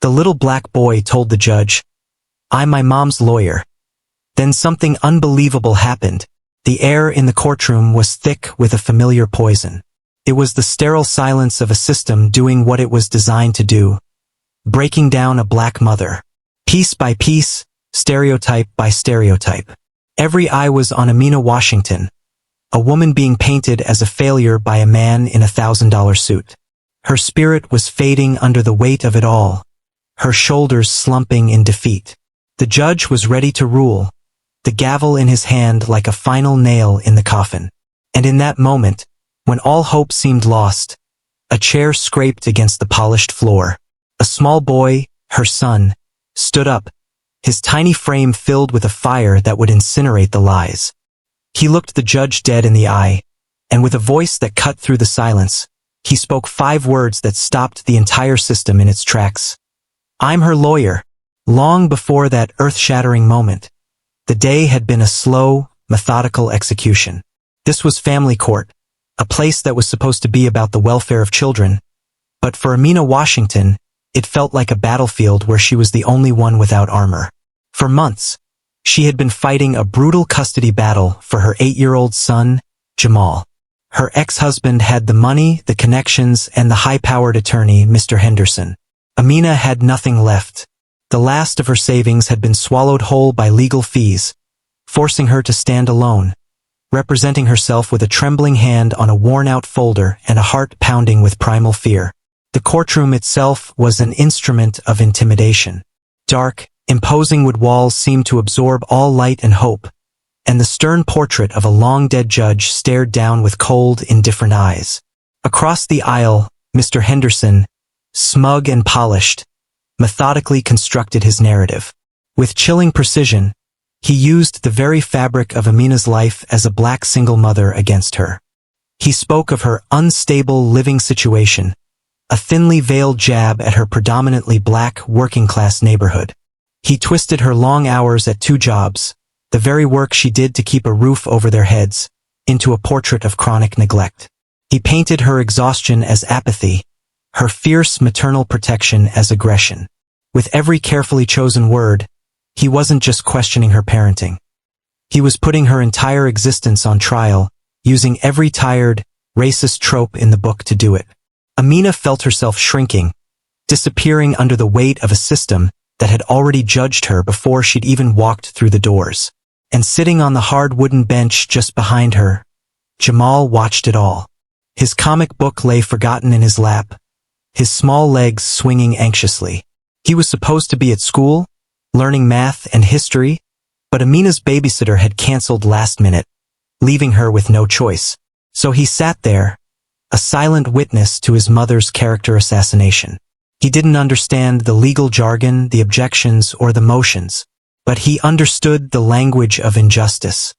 The little black boy told the judge, "I'm my mom's lawyer." Then something unbelievable happened. The air in the courtroom was thick with a familiar poison. It was the sterile silence of a system doing what it was designed to do, breaking down a black mother. Piece by piece, stereotype by stereotype. Every eye was on Amina Washington, a woman being painted as a failure by a man in a $1,000 suit. Her spirit was fading under the weight of it all, her shoulders slumping in defeat. The judge was ready to rule, the gavel in his hand like a final nail in the coffin. And in that moment, when all hope seemed lost, a chair scraped against the polished floor. A small boy, her son, stood up, his tiny frame filled with a fire that would incinerate the lies. He looked the judge dead in the eye, and with a voice that cut through the silence, he spoke 5 words that stopped the entire system in its tracks. "I'm her lawyer." Long before that earth-shattering moment, the day had been a slow, methodical execution. This was family court, a place that was supposed to be about the welfare of children, but for Amina Washington, it felt like a battlefield where she was the only one without armor. For months, she had been fighting a brutal custody battle for her 8-year-old son, Jamal. Her ex-husband had the money, the connections, and the high-powered attorney, Mr. Henderson. Amina had nothing left. The last of her savings had been swallowed whole by legal fees, forcing her to stand alone, representing herself with a trembling hand on a worn-out folder and a heart pounding with primal fear. The courtroom itself was an instrument of intimidation. Dark, imposing wood walls seemed to absorb all light and hope, and the stern portrait of a long-dead judge stared down with cold, indifferent eyes. Across the aisle, Mr. Henderson, smug and polished, methodically constructed his narrative. With chilling precision, he used the very fabric of Amina's life as a black single mother against her. He spoke of her unstable living situation, a thinly veiled jab at her predominantly black working-class neighborhood. He twisted her long hours at 2 jobs, the very work she did to keep a roof over their heads, into a portrait of chronic neglect. He painted her exhaustion as apathy, her fierce maternal protection as aggression. With every carefully chosen word, he wasn't just questioning her parenting. He was putting her entire existence on trial, using every tired, racist trope in the book to do it. Amina felt herself shrinking, disappearing under the weight of a system that had already judged her before she'd even walked through the doors. And sitting on the hard wooden bench just behind her, Jamal watched it all. His comic book lay forgotten in his lap, his small legs swinging anxiously. He was supposed to be at school, learning math and history, but Amina's babysitter had canceled last minute, leaving her with no choice. So he sat there, a silent witness to his mother's character assassination. He didn't understand the legal jargon, the objections, or the motions, but he understood the language of injustice.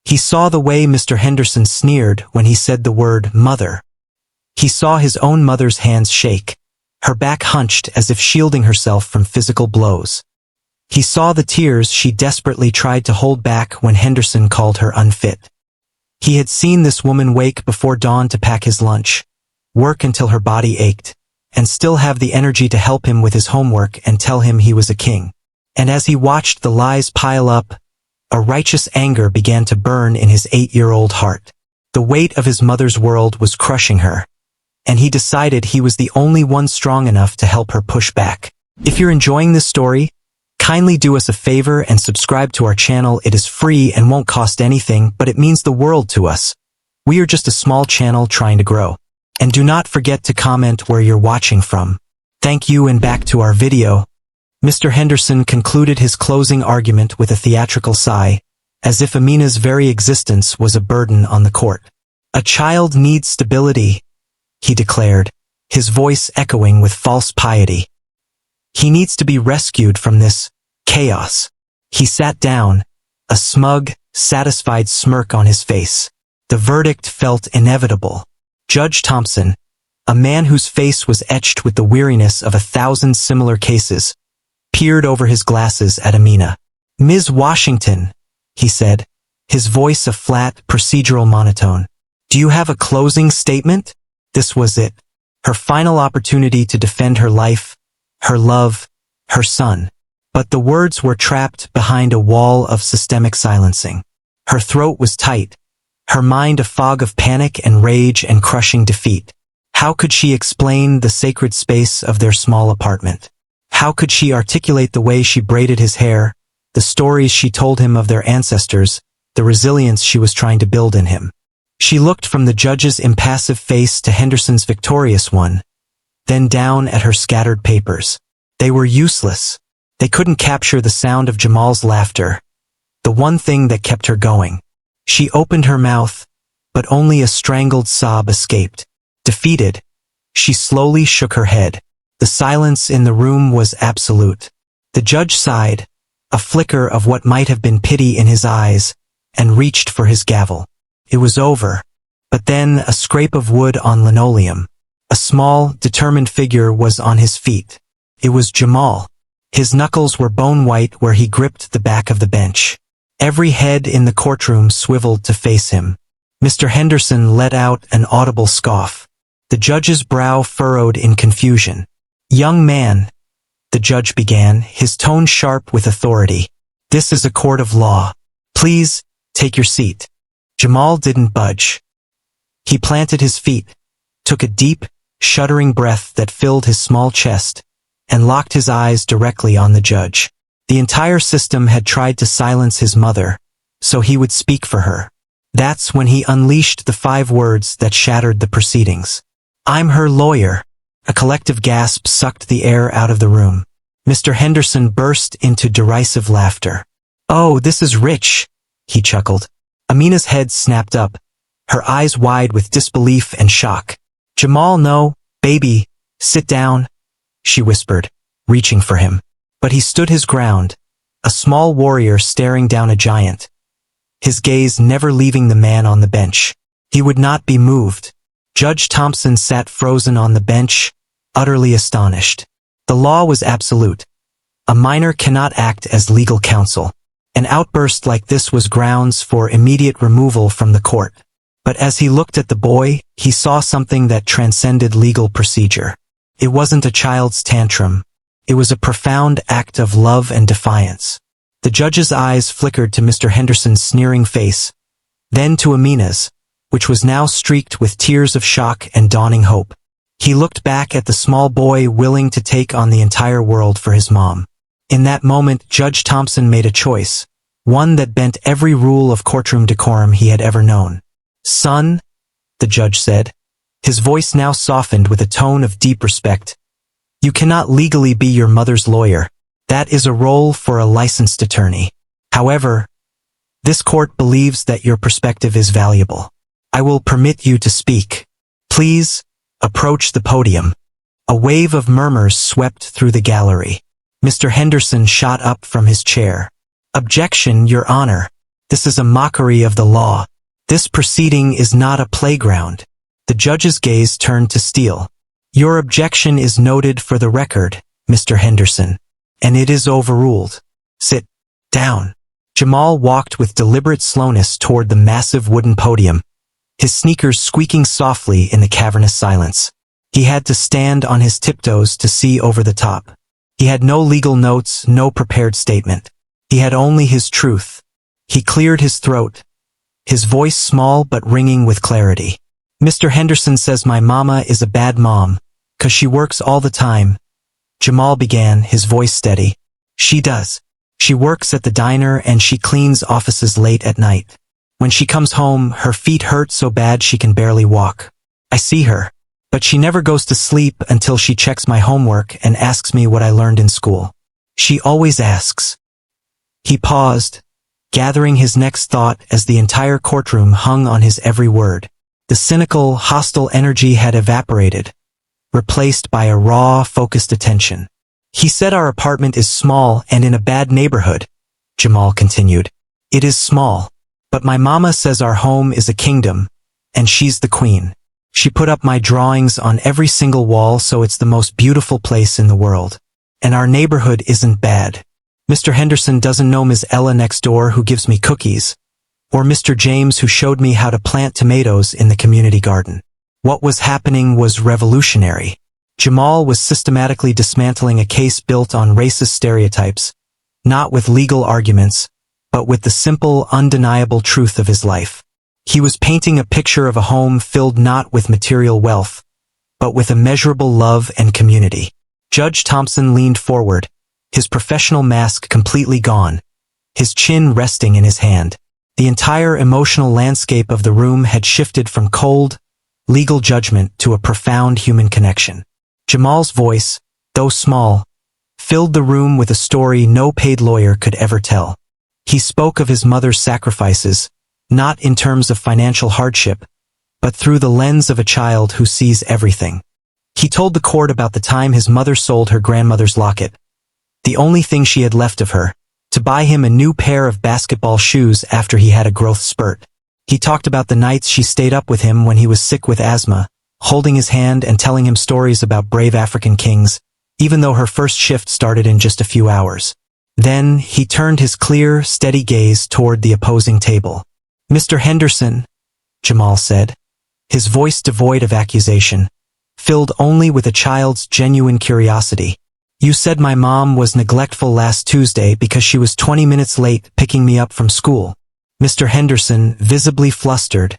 He saw the way Mr. Henderson sneered when he said the word mother. He saw his own mother's hands shake, her back hunched as if shielding herself from physical blows. He saw the tears she desperately tried to hold back when Henderson called her unfit. He had seen this woman wake before dawn to pack his lunch, work until her body ached, and still have the energy to help him with his homework and tell him he was a king. And as he watched the lies pile up, a righteous anger began to burn in his 8-year-old heart. The weight of his mother's world was crushing her, and he decided he was the only one strong enough to help her push back. If you're enjoying this story, kindly do us a favor and subscribe to our channel. It is free and won't cost anything, but it means the world to us. We are just a small channel trying to grow. And do not forget to comment where you're watching from. Thank you, and back to our video. Mr. Henderson concluded his closing argument with a theatrical sigh, as if Amina's very existence was a burden on the court. "A child needs stability," he declared, his voice echoing with false piety. "He needs to be rescued from this chaos." He sat down, a smug, satisfied smirk on his face. The verdict felt inevitable. Judge Thompson, a man whose face was etched with the weariness of 1,000 similar cases, peered over his glasses at Amina. "Ms. Washington," he said, his voice a flat, procedural monotone. "Do you have a closing statement?" This was it. Her final opportunity to defend her life, her love, her son. But the words were trapped behind a wall of systemic silencing. Her throat was tight, her mind a fog of panic and rage and crushing defeat. How could she explain the sacred space of their small apartment? How could she articulate the way she braided his hair, the stories she told him of their ancestors, the resilience she was trying to build in him? She looked from the judge's impassive face to Henderson's victorious one, then down at her scattered papers. They were useless. They couldn't capture the sound of Jamal's laughter, the one thing that kept her going. She opened her mouth, but only a strangled sob escaped. Defeated, she slowly shook her head. The silence in the room was absolute. The judge sighed, a flicker of what might have been pity in his eyes, and reached for his gavel. It was over. But then a scrape of wood on linoleum. A small, determined figure was on his feet. It was Jamal. His knuckles were bone-white where he gripped the back of the bench. Every head in the courtroom swiveled to face him. Mr. Henderson let out an audible scoff. The judge's brow furrowed in confusion. "Young man," the judge began, his tone sharp with authority. "This is a court of law. Please, take your seat." Jamal didn't budge. He planted his feet, took a deep, shuddering breath that filled his small chest, and locked his eyes directly on the judge. The entire system had tried to silence his mother, so he would speak for her. That's when he unleashed the 5 words that shattered the proceedings. "I'm her lawyer." A collective gasp sucked the air out of the room. Mr. Henderson burst into derisive laughter. "Oh, this is rich," he chuckled. Amina's head snapped up, her eyes wide with disbelief and shock. "Jamal, no, baby, sit down," she whispered, reaching for him. But he stood his ground, a small warrior staring down a giant, his gaze never leaving the man on the bench. He would not be moved. Judge Thompson sat frozen on the bench, utterly astonished. The law was absolute. A minor cannot act as legal counsel. An outburst like this was grounds for immediate removal from the court. But as he looked at the boy, he saw something that transcended legal procedure. It wasn't a child's tantrum. It was a profound act of love and defiance. The judge's eyes flickered to Mr. Henderson's sneering face, then to Amina's, which was now streaked with tears of shock and dawning hope. He looked back at the small boy willing to take on the entire world for his mom. In that moment, Judge Thompson made a choice, one that bent every rule of courtroom decorum he had ever known. "Son," the judge said, his voice now softened with a tone of deep respect, "you cannot legally be your mother's lawyer. That is a role for a licensed attorney. However, this court believes that your perspective is valuable. I will permit you to speak. Please, approach the podium." A wave of murmurs swept through the gallery. Mr. Henderson shot up from his chair. "Objection, Your Honor. This is a mockery of the law. This proceeding is not a playground." The judge's gaze turned to steel. "Your objection is noted for the record, Mr. Henderson, and it is overruled. Sit down." Jamal walked with deliberate slowness toward the massive wooden podium, his sneakers squeaking softly in the cavernous silence. He had to stand on his tiptoes to see over the top. He had no legal notes, no prepared statement. He had only his truth. He cleared his throat, his voice small but ringing with clarity. "Mr. Henderson says my mama is a bad mom, 'cause she works all the time." Jamal began, his voice steady. "She does. She works at the diner and she cleans offices late at night. When she comes home, her feet hurt so bad she can barely walk. I see her. But she never goes to sleep until she checks my homework and asks me what I learned in school. She always asks." He paused, gathering his next thought as the entire courtroom hung on his every word. The cynical, hostile energy had evaporated, replaced by a raw, focused attention. "He said our apartment is small and in a bad neighborhood," Jamal continued. "It is small, but my mama says our home is a kingdom, and she's the queen. She put up my drawings on every single wall so it's the most beautiful place in the world. And our neighborhood isn't bad. Mr. Henderson doesn't know Ms. Ella next door who gives me cookies, or Mr. James who showed me how to plant tomatoes in the community garden. What was happening was revolutionary. Jamal was systematically dismantling a case built on racist stereotypes, not with legal arguments, but with the simple, undeniable truth of his life. He was painting a picture of a home filled not with material wealth, but with immeasurable love and community. Judge Thompson leaned forward, his professional mask completely gone, his chin resting in his hand. The entire emotional landscape of the room had shifted from cold, legal judgment to a profound human connection. Jamal's voice, though small, filled the room with a story no paid lawyer could ever tell. He spoke of his mother's sacrifices, not in terms of financial hardship, but through the lens of a child who sees everything. He told the court about the time his mother sold her grandmother's locket, the only thing she had left of her, to buy him a new pair of basketball shoes after he had a growth spurt. He talked about the nights she stayed up with him when he was sick with asthma, holding his hand and telling him stories about brave African kings, even though her first shift started in just a few hours. Then, he turned his clear, steady gaze toward the opposing table. "Mr. Henderson," Jamal said, his voice devoid of accusation, filled only with a child's genuine curiosity. "You said my mom was neglectful last Tuesday because she was 20 minutes late picking me up from school." Mr. Henderson, visibly flustered,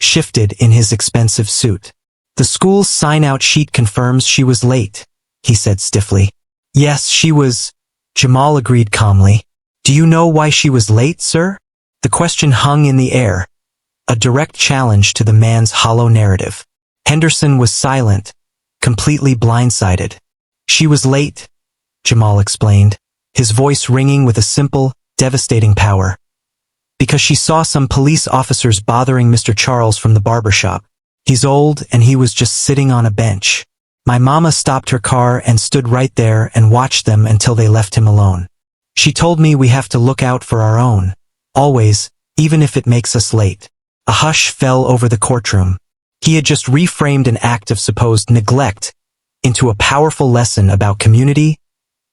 shifted in his expensive suit. "The school's sign-out sheet confirms she was late," he said stiffly. "Yes, she was," Jamal agreed calmly. "Do you know why she was late, sir?" The question hung in the air, a direct challenge to the man's hollow narrative. Henderson was silent, completely blindsided. "She was late," Jamal explained, his voice ringing with a simple, devastating power, "because she saw some police officers bothering Mr. Charles from the barber shop. He's old and he was just sitting on a bench. My mama stopped her car and stood right there and watched them until they left him alone. She told me we have to look out for our own, always, even if it makes us late." A hush fell over the courtroom. He had just reframed an act of supposed neglect into a powerful lesson about community,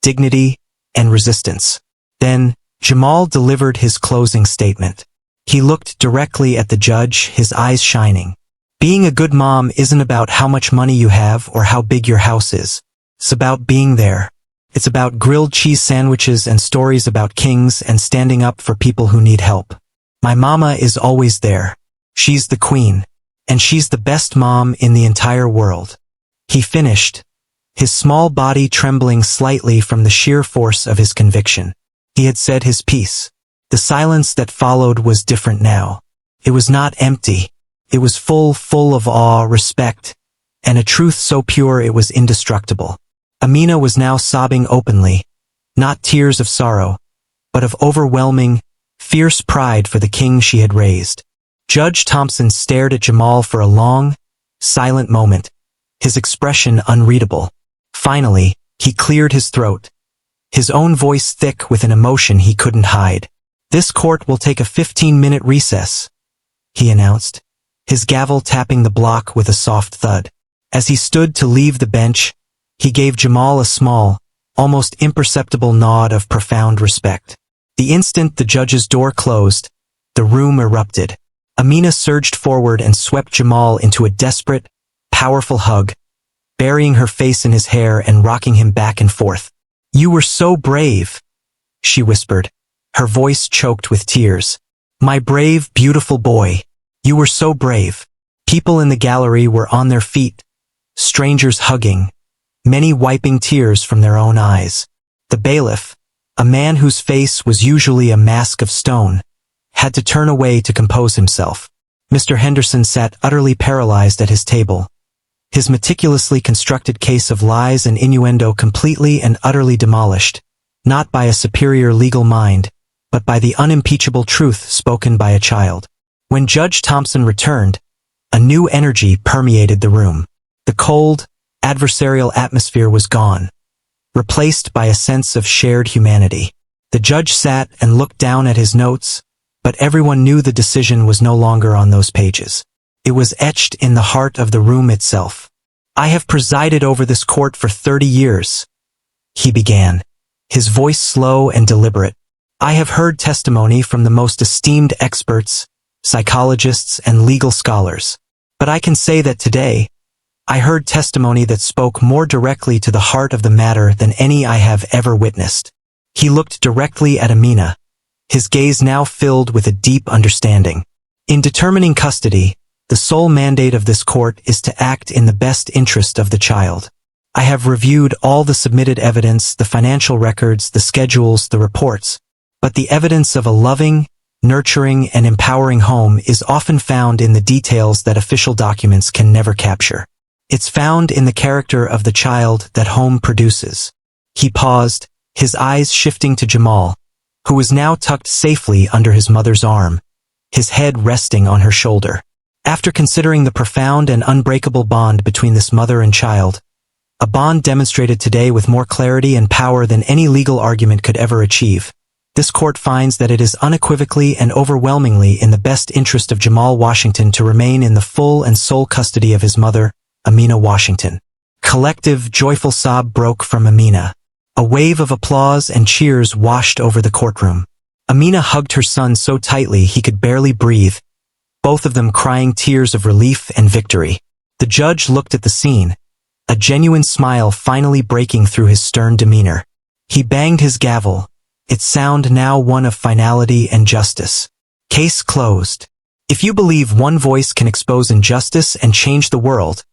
dignity, and resistance. Then, Jamal delivered his closing statement. He looked directly at the judge, his eyes shining. "Being a good mom isn't about how much money you have or how big your house is. It's about being there. It's about grilled cheese sandwiches and stories about kings and standing up for people who need help. My mama is always there. She's the queen. And she's the best mom in the entire world." He finished, his small body trembling slightly from the sheer force of his conviction. He had said his piece. The silence that followed was different now. It was not empty. It was full of awe, respect, and a truth so pure it was indestructible. Amina was now sobbing openly, not tears of sorrow, but of overwhelming, fierce pride for the king she had raised. Judge Thompson stared at Jamal for a long, silent moment, his expression unreadable. Finally, he cleared his throat, his own voice thick with an emotion he couldn't hide. "This court will take a 15-minute recess," he announced, his gavel tapping the block with a soft thud. As he stood to leave the bench, he gave Jamal a small, almost imperceptible nod of profound respect. The instant the judge's door closed, the room erupted. Amina surged forward and swept Jamal into a desperate, powerful hug, burying her face in his hair and rocking him back and forth. "You were so brave," she whispered, her voice choked with tears. "My brave, beautiful boy. You were so brave." People in the gallery were on their feet, strangers hugging, many wiping tears from their own eyes. The bailiff, a man whose face was usually a mask of stone, had to turn away to compose himself. Mr. Henderson sat utterly paralyzed at his table, his meticulously constructed case of lies and innuendo completely and utterly demolished, not by a superior legal mind, but by the unimpeachable truth spoken by a child. When Judge Thompson returned, a new energy permeated the room. The cold, adversarial atmosphere was gone, replaced by a sense of shared humanity. The judge sat and looked down at his notes, but everyone knew the decision was no longer on those pages. It was etched in the heart of the room itself. "I have presided over this court for 30 years, he began, his voice slow and deliberate. "I have heard testimony from the most esteemed experts, psychologists, and legal scholars. But I can say that today, I heard testimony that spoke more directly to the heart of the matter than any I have ever witnessed. He looked directly at Amina, his gaze now filled with a deep understanding. In determining custody, the sole mandate of this court is to act in the best interest of the child. I have reviewed all the submitted evidence, the financial records, the schedules, the reports, but the evidence of a loving, nurturing, and empowering home is often found in the details that official documents can never capture. It's found in the character of the child that home produces. He paused, his eyes shifting to Jamal, who was now tucked safely under his mother's arm, his head resting on her shoulder. After considering the profound and unbreakable bond between this mother and child, a bond demonstrated today with more clarity and power than any legal argument could ever achieve, this court finds that it is unequivocally and overwhelmingly in the best interest of Jamal Washington to remain in the full and sole custody of his mother, Amina Washington. Collective, joyful sob broke from Amina. A wave of applause and cheers washed over the courtroom. Amina hugged her son so tightly he could barely breathe, both of them crying tears of relief and victory. The judge looked at the scene, a genuine smile finally breaking through his stern demeanor. He banged his gavel, its sound now one of finality and justice. Case closed. If you believe one voice can expose injustice and change the world,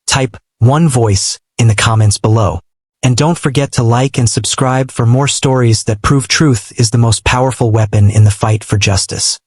type "one voice" in the comments below. And don't forget to like and subscribe for more stories that prove truth is the most powerful weapon in the fight for justice.